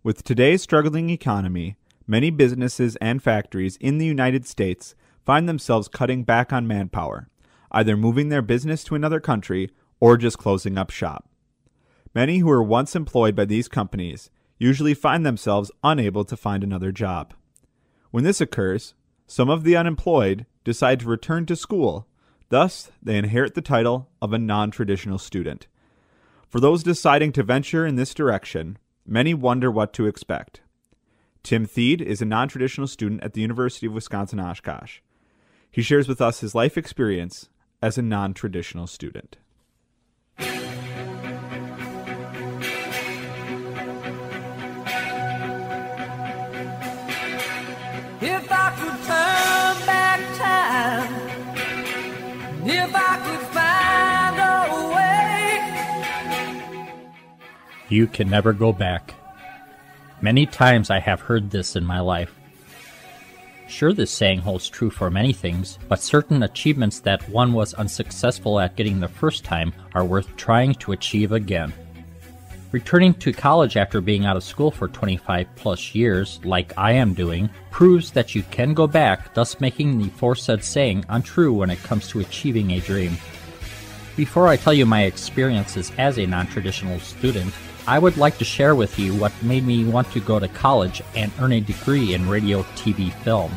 With today's struggling economy, many businesses and factories in the United States find themselves cutting back on manpower, either moving their business to another country or just closing up shop. Many who were once employed by these companies usually find themselves unable to find another job. When this occurs, some of the unemployed decide to return to school. Thus, they inherit the title of a non-traditional student. For those deciding to venture in this direction, many wonder what to expect. Tim Thiede is a non-traditional student at the University of Wisconsin-Oshkosh. He shares with us his life experience as a non-traditional student. If I could turn back time, if I could find a way. You can never go back. Many times I have heard this in my life. Sure, this saying holds true for many things, but certain achievements that one was unsuccessful at getting the first time are worth trying to achieve again. Returning to college after being out of school for 25 plus years, like I am doing, proves that you can go back, thus making the aforesaid saying untrue when it comes to achieving a dream. Before I tell you my experiences as a non-traditional student, I would like to share with you what made me want to go to college and earn a degree in radio, TV, film.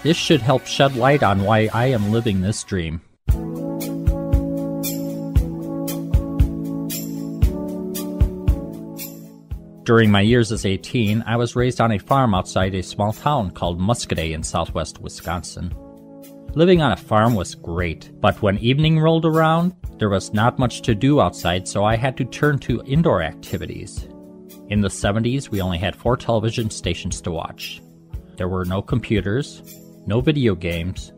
This should help shed light on why I am living this dream. During my years as a teen, I was raised on a farm outside a small town called Muscoda in southwest Wisconsin. Living on a farm was great, but when evening rolled around, there was not much to do outside, so I had to turn to indoor activities. In the 70s, we only had 4 television stations to watch. There were no computers, no video games,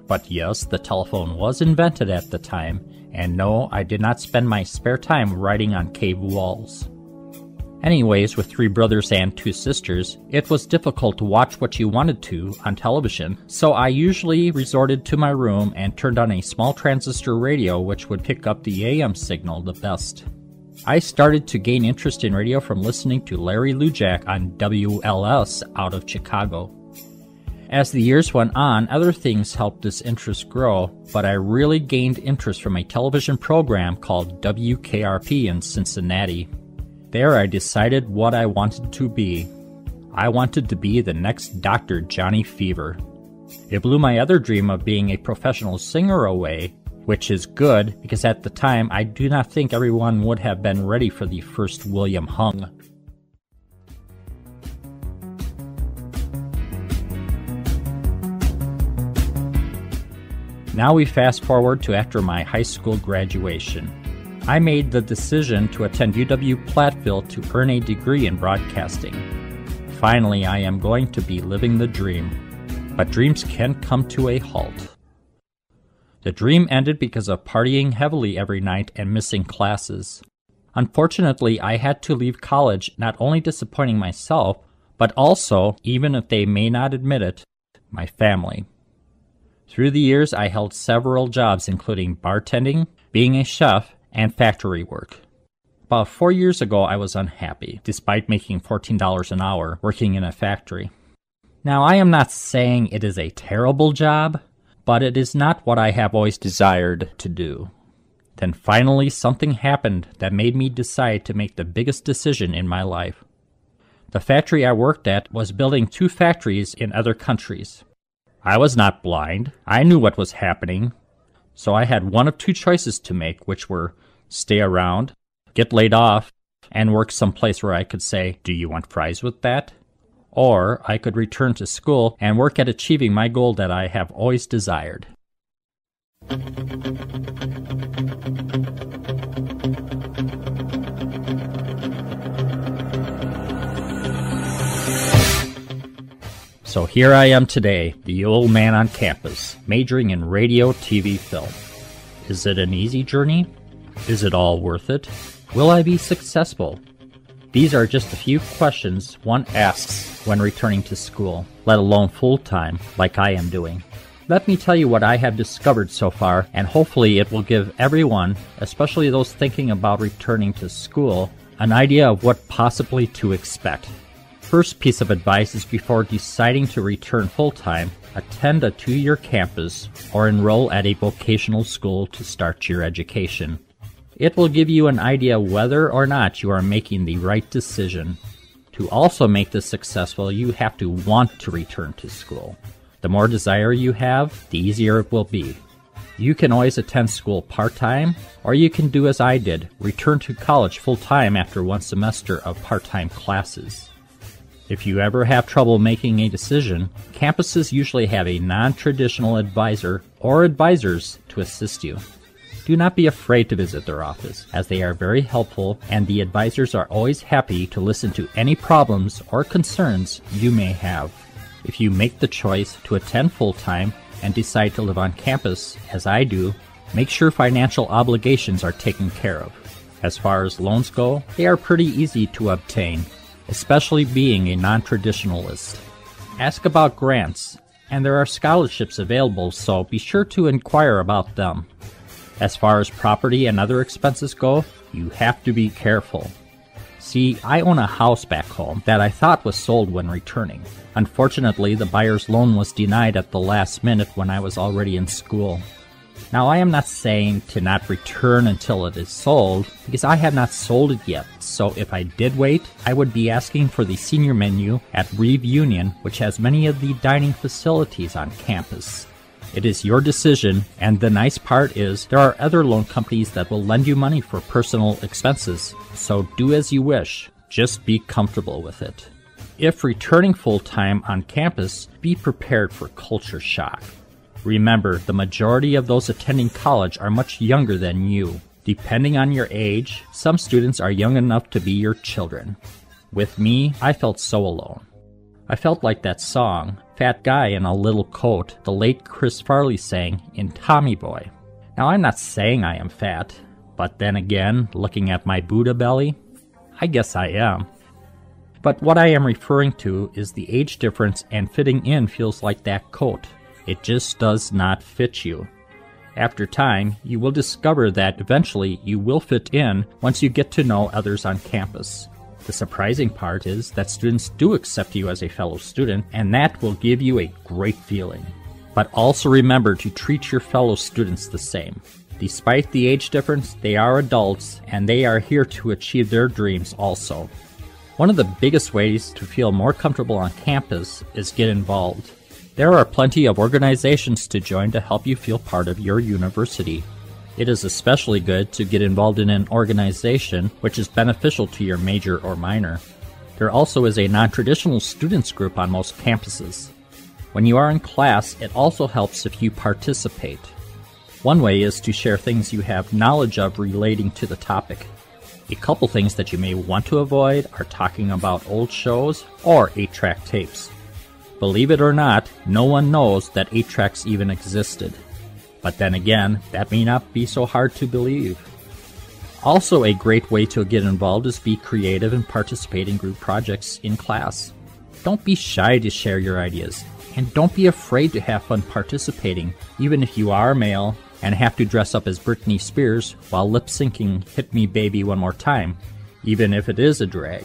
but yes, the telephone was invented at the time, and no, I did not spend my spare time writing on cave walls. Anyways, with 3 brothers and 2 sisters, it was difficult to watch what you wanted to on television, so I usually resorted to my room and turned on a small transistor radio which would pick up the AM signal the best. I started to gain interest in radio from listening to Larry Lujak on WLS out of Chicago. As the years went on, other things helped this interest grow, but I really gained interest from a television program called WKRP in Cincinnati. There I decided what I wanted to be. I wanted to be the next Dr. Johnny Fever. It blew my other dream of being a professional singer away, which is good because at the time I do not think everyone would have been ready for the first William Hung. Now we fast forward to after my high school graduation. I made the decision to attend UW-Platteville to earn a degree in broadcasting. Finally, I am going to be living the dream. But dreams can come to a halt. The dream ended because of partying heavily every night and missing classes. Unfortunately, I had to leave college, not only disappointing myself, but also, even if they may not admit it, my family. Through the years, I held several jobs including bartending, being a chef, and factory work. About 4 years ago, I was unhappy, despite making $14 an hour working in a factory. Now, I am not saying it is a terrible job, but it is not what I have always desired to do. Then finally, something happened that made me decide to make the biggest decision in my life. The factory I worked at was building 2 factories in other countries. I was not blind. I knew what was happening. So I had one of 2 choices to make, which were stay around, get laid off, and work someplace where I could say, "Do you want fries with that?" Or I could return to school and work at achieving my goal that I have always desired. So here I am today, the old man on campus, majoring in radio, TV, film. Is it an easy journey? Is it all worth it? Will I be successful? These are just a few questions one asks when returning to school, let alone full-time, like I am doing. Let me tell you what I have discovered so far, and hopefully it will give everyone, especially those thinking about returning to school, an idea of what possibly to expect. first piece of advice is before deciding to return full-time, attend a 2-year campus or enroll at a vocational school to start your education. It will give you an idea whether or not you are making the right decision. To also make this successful, you have to want to return to school. The more desire you have, the easier it will be. You can always attend school part-time, or you can do as I did, return to college full-time after 1 semester of part-time classes. If you ever have trouble making a decision, campuses usually have a non-traditional advisor or advisors to assist you. Do not be afraid to visit their office, as they are very helpful and the advisors are always happy to listen to any problems or concerns you may have. If you make the choice to attend full-time and decide to live on campus, as I do, make sure financial obligations are taken care of. As far as loans go, they are pretty easy to obtain, especially being a non-traditionalist. Ask about grants, and there are scholarships available, so be sure to inquire about them. As far as property and other expenses go, you have to be careful. See, I own a house back home that I thought was sold when returning. Unfortunately, the buyer's loan was denied at the last minute when I was already in school. Now, I am not saying to not return until it is sold, because I have not sold it yet, so if I did wait, I would be asking for the senior menu at Reeve Union, which has many of the dining facilities on campus. It is your decision, and the nice part is there are other loan companies that will lend you money for personal expenses, so do as you wish, just be comfortable with it. If returning full-time on campus, be prepared for culture shock. Remember, the majority of those attending college are much younger than you. Depending on your age, some students are young enough to be your children. With me, I felt so alone. I felt like that song, Fat Guy in a Little Coat, the late Chris Farley sang in Tommy Boy. Now, I'm not saying I am fat, but then again, looking at my Buddha belly, I guess I am. But what I am referring to is the age difference, and fitting in feels like that coat. It just does not fit you. After time, you will discover that eventually you will fit in once you get to know others on campus. The surprising part is that students do accept you as a fellow student, and that will give you a great feeling. But also remember to treat your fellow students the same. Despite the age difference, they are adults, and they are here to achieve their dreams also. One of the biggest ways to feel more comfortable on campus is get involved. There are plenty of organizations to join to help you feel part of your university. It is especially good to get involved in an organization which is beneficial to your major or minor. There also is a non-traditional students group on most campuses. When you are in class, it also helps if you participate. One way is to share things you have knowledge of relating to the topic. A couple things that you may want to avoid are talking about old shows or 8-track tapes. Believe it or not, no one knows that 8-tracks even existed. But then again, that may not be so hard to believe. Also, a great way to get involved is be creative and participate in group projects in class. Don't be shy to share your ideas, and don't be afraid to have fun participating, even if you are male and have to dress up as Britney Spears while lip-syncing Hit Me Baby One More Time, even if it is a drag.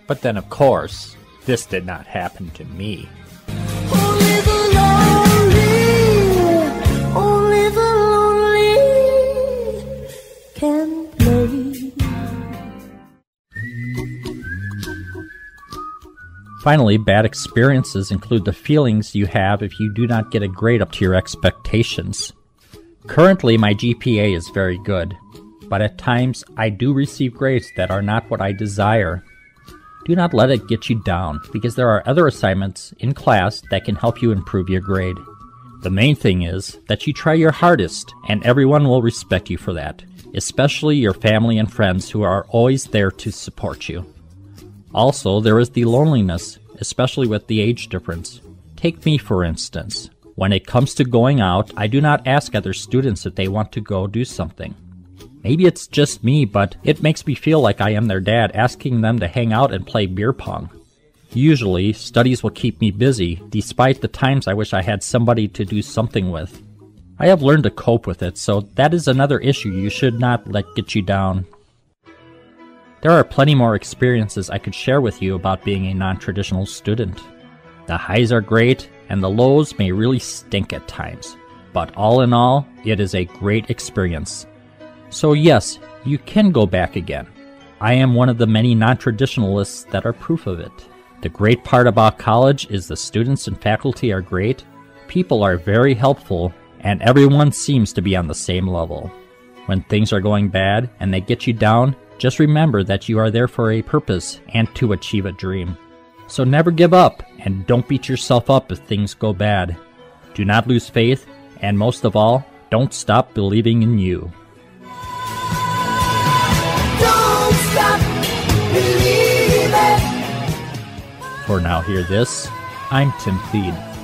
But then of course, this did not happen to me. Only the lonely can play. Finally, bad experiences include the feelings you have if you do not get a grade up to your expectations. Currently, my GPA is very good, but at times I do receive grades that are not what I desire. Do not let it get you down, because there are other assignments in class that can help you improve your grade. The main thing is that you try your hardest, and everyone will respect you for that, especially your family and friends who are always there to support you. Also, there is the loneliness, especially with the age difference. Take me, for instance. When it comes to going out, I do not ask other students if they want to go do something. Maybe it's just me, but it makes me feel like I am their dad asking them to hang out and play beer pong. Usually, studies will keep me busy, despite the times I wish I had somebody to do something with. I have learned to cope with it, so that is another issue you should not let get you down. There are plenty more experiences I could share with you about being a non-traditional student. The highs are great, and the lows may really stink at times. But all in all, it is a great experience. So yes, you can go back again. I am one of the many non-traditionalists that are proof of it. The great part about college is the students and faculty are great, people are very helpful, and everyone seems to be on the same level. When things are going bad and they get you down, just remember that you are there for a purpose and to achieve a dream. So never give up, and don't beat yourself up if things go bad. Do not lose faith, and most of all, don't stop believing in you. Don't stop believing. For Now Hear This, I'm Tim Thiede.